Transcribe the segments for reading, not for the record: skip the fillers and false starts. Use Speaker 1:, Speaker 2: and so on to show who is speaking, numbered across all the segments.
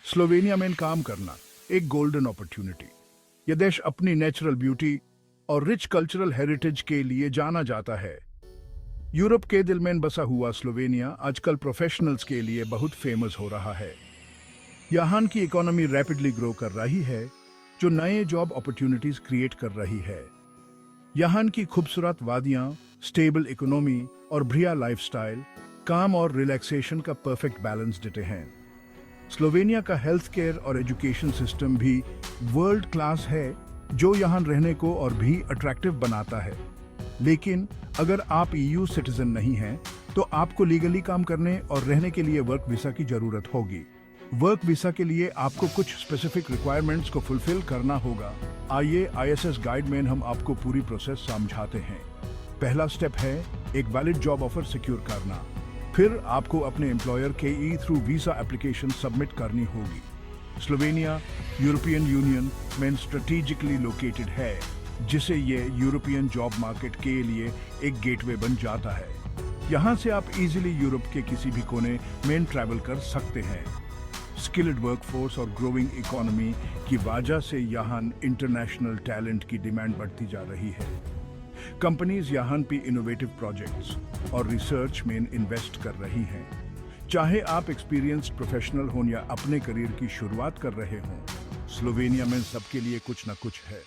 Speaker 1: Slovenia में काम करना एक गोल्डन अपॉर्चुनिटी। यह देश अपनी नेचुरल ब्यूटी और रिच कल्चरल हेरिटेज के लिए जाना जाता है। यूरोप के दिल में बसा हुआ स्लोवेनिया आजकल प्रोफेशनल्स के लिए बहुत फेमस हो रहा है। यहाँ की इकोनॉमी रैपिडली ग्रो कर रही है, जो नए जॉब अपॉर्चुनिटीज क्रिएट कर रही है। यहाँ की खूबसूरत वादियाँ, स्टेबल इकोनॉमी और बढ़िया लाइफस्टाइल काम और रिलैक्सेशन का परफेक्ट बैलेंस देते हैं। स्लोवेनिया का हेल्थ केयर और एजुकेशन सिस्टम भी वर्ल्ड क्लास है, जो यहाँ रहने को और भी अट्रैक्टिव बनाता है। लेकिन अगर आप ईयू सिटीजन नहीं हैं, तो आपको लीगली काम करने और रहने के लिए वर्क वीजा की जरूरत होगी। वर्क वीजा के लिए आपको कुछ स्पेसिफिक रिक्वायरमेंट्स को फुलफिल करना होगा। आइए आईएसएस गाइड में हम आपको पूरी प्रोसेस समझाते हैं। पहला स्टेप है एक वैलिड जॉब ऑफर सिक्योर करना। फिर आपको अपने एम्प्लॉयर के ई थ्रू वीजा एप्लीकेशन सबमिट करनी होगी। स्लोवेनिया यूरोपियन यूनियन में स्ट्रेटेजिकली लोकेटेड है, जिसे ये यूरोपियन जॉब मार्केट के लिए एक गेटवे बन जाता है। यहाँ से आप इजीली यूरोप के किसी भी कोने में ट्रैवल कर सकते हैं। स्किल्ड वर्कफोर्स और ग्रोइंग इकोनॉमी की वजह से यहाँ इंटरनेशनल टैलेंट की डिमांड बढ़ती जा रही है। कंपनीज यहाँ पे इनोवेटिव प्रोजेक्ट्स और रिसर्च में इन्वेस्ट कर रही हैं। चाहे आप एक्सपीरियंस्ड प्रोफेशनल हों या अपने करियर की शुरुआत कर रहे हों, स्लोवेनिया में सबके लिए कुछ न कुछ है।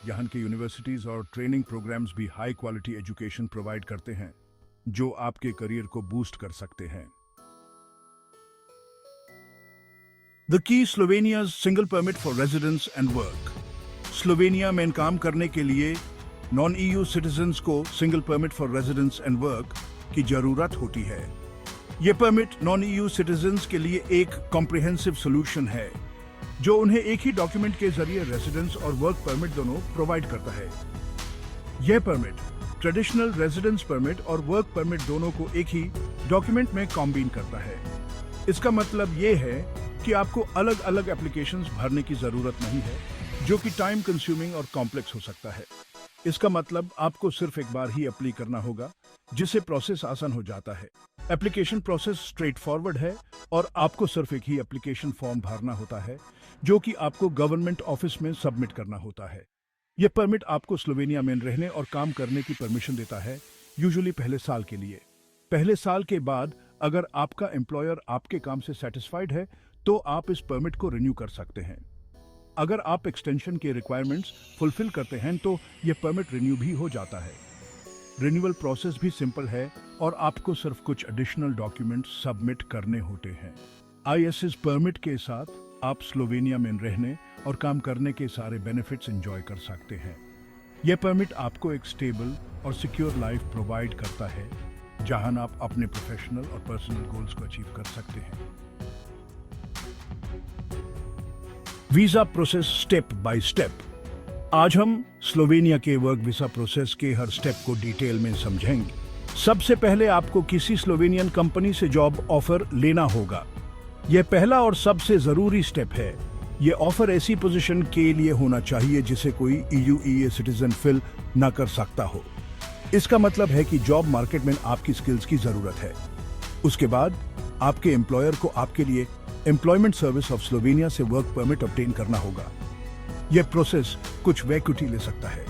Speaker 1: यहाँ के यूनिवर्सिटीज और ट्रेनिंग प्रोग्राम्स भी हाई क्वालिटी एजुकेशन प्रोवाइड करते हैं, जो आपके करियर को बूस्ट कर सकते हैं। The key Slovenia's single permit for residence and work. Slovenia में काम करने के लिए नॉन ईयू सिटीजन्स को single permit for residence and work की जरूरत होती है। यह परमिट नॉन ईयू सिटीजन्स के लिए एक कॉम्प्रिहेंसिव सॉल्यूशन है, जो उन्हें एक ही डॉक्यूमेंट के जरिए रेजिडेंस और वर्क परमिट दोनों प्रोवाइड करता है। यह परमिट ट्रेडिशनल रेजिडेंस परमिट और वर्क परमिट दोनों को एक ही डॉक्यूमेंट में कॉम्बाइन करता है। इसका मतलब यह है कि आपको अलग अलग एप्लीकेशंस भरने की जरूरत नहीं है, जो कि टाइम कंज्यूमिंग और कॉम्प्लेक्स हो सकता है। इसका मतलब आपको सिर्फ एक बार ही अप्लाई करना होगा, जिससे प्रोसेस आसान हो जाता है। एप्लीकेशन प्रोसेस स्ट्रेट फॉरवर्ड है और आपको सिर्फ एक ही एप्लीकेशन फॉर्म भरना होता है, जो कि आपको गवर्नमेंट ऑफिस में सबमिट करना होता है। यह परमिट आपको स्लोवेनिया में रहने और काम करने की परमिशन देता है, यूजुअली पहले साल के लिए। पहले साल के बाद अगर आपका एम्प्लॉयर आपके काम से सेटिस्फाइड है, तो आप इस परमिट को रिन्यू कर सकते हैं। अगर आप एक्सटेंशन के रिक्वायरमेंट्स फुलफिल करते हैं, तो यह परमिट रिन्यू भी हो जाता है। रिन्यूअल प्रोसेस भी सिंपल है और आपको सिर्फ कुछ एडिशनल डॉक्यूमेंट्स सबमिट करने होते हैं। आईएसएस परमिट के साथ आप स्लोवेनिया में रहने और काम करने के सारे बेनिफिट्स एंजॉय कर सकते हैं। यह परमिट आपको एक स्टेबल और सिक्योर लाइफ प्रोवाइड करता है, जहां आप अपने प्रोफेशनल और पर्सनल गोल्स को अचीव कर सकते हैं। Visa process step by step. आज हम स्लोवेनिया के वर्क वीजा प्रोसेस के हर स्टेप को डिटेल में समझेंगे। सबसे पहले आपको किसी स्लोवेनियन कंपनी से जॉब ऑफर लेना होगा। यह पहला और सबसे जरूरी स्टेप है। यह ऑफर ऐसी पोजीशन के लिए होना चाहिए जिसे कोई ईयू सिटीजन फिल न कर सकता हो। इसका मतलब है कि जॉब मार्केट में आपकी स्किल्स की जरूरत है। उसके बाद आपके एम्प्लॉयर को आपके लिए एम्प्लॉयमेंट सर्विस ऑफ स्लोवेनिया से वर्क परमिट ऑब्टेन करना होगा। यह प्रोसेस कुछ वैक्यूटी ले सकता है।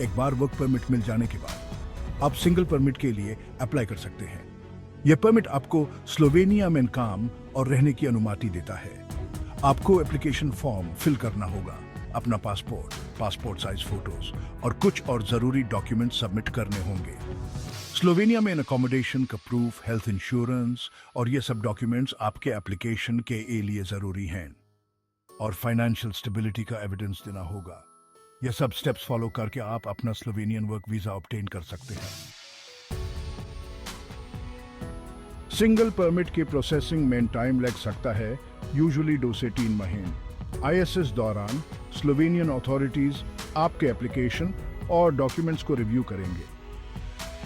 Speaker 1: एक बार वर्क परमिट मिल जाने के बाद आप सिंगल परमिट के लिए अप्लाई कर सकते हैं। यह परमिट आपको स्लोवेनिया में काम और रहने की अनुमति देता है। आपको एप्लीकेशन फॉर्म फिल करना होगा, अपना पासपोर्ट साइज फोटोज और कुछ और जरूरी डॉक्यूमेंट सबमिट करने होंगे। स्लोवेनिया में अकोमोडेशन का प्रूफ, हेल्थ इंश्योरेंस और ये सब डॉक्यूमेंट्स आपके एप्लीकेशन के लिए जरूरी हैं। और फाइनेंशियल स्टेबिलिटी का एविडेंस देना होगा। ये सब स्टेप्स फॉलो करके आप अपना स्लोवेनियन वर्क वीजा ऑब्टेन कर सकते हैं। सिंगल परमिट के प्रोसेसिंग में टाइम लग सकता है, यूजुअली 2 से 3 महीने। आईएसएस दौरान स्लोवेनियन अथॉरिटीज आपके एप्लीकेशन और डॉक्यूमेंट्स को रिव्यू करेंगे।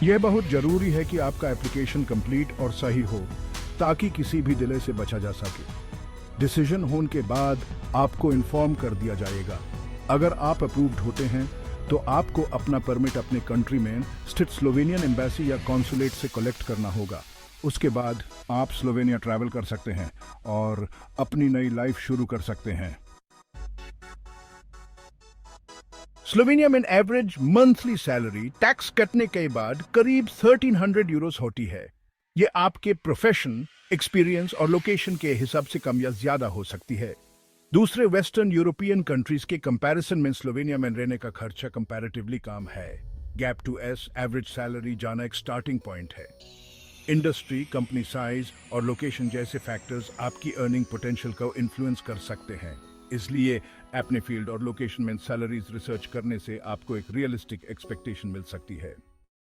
Speaker 1: यह बहुत जरूरी है कि आपका एप्लीकेशन कंप्लीट और सही हो, ताकि किसी भी डिले से बचा जा सके। डिसीजन होने के बाद आपको इन्फॉर्म कर दिया जाएगा। अगर आप अप्रूव्ड होते हैं, तो आपको अपना परमिट अपने कंट्री में स्थित स्लोवेनियन एम्बेसी या कॉन्सुलेट से कलेक्ट करना होगा। उसके बाद आप स्लोवेनिया ट्रैवल कर सकते हैं और अपनी नई लाइफ शुरू कर सकते हैं। स्लोवेनिया में एवरेज मंथली सैलरी टैक्स कटने के बाद करीब 1300 यूरोस होती है। ये आपके प्रोफेशन, एक्सपीरियंस और लोकेशन के हिसाब से कम या ज्यादा हो सकती है। दूसरे वेस्टर्न यूरोपियन कंट्रीज के कंपैरिजन में स्लोवेनिया में रहने का खर्चा कंपैरेटिवली कम है। Gap to S average salary जाना एक स्टार्टिंग पॉइंट है। इंडस्ट्री, कंपनी साइज और लोकेशन जैसे फैक्टर्स आपकी अर्निंग पोटेंशियल को इन्फ्लुएंस कर सकते हैं। इसलिए अपने फील्ड और लोकेशन में सैलरीज रिसर्च करने से आपको एक रियलिस्टिक एक्सपेक्टेशन मिल सकती है।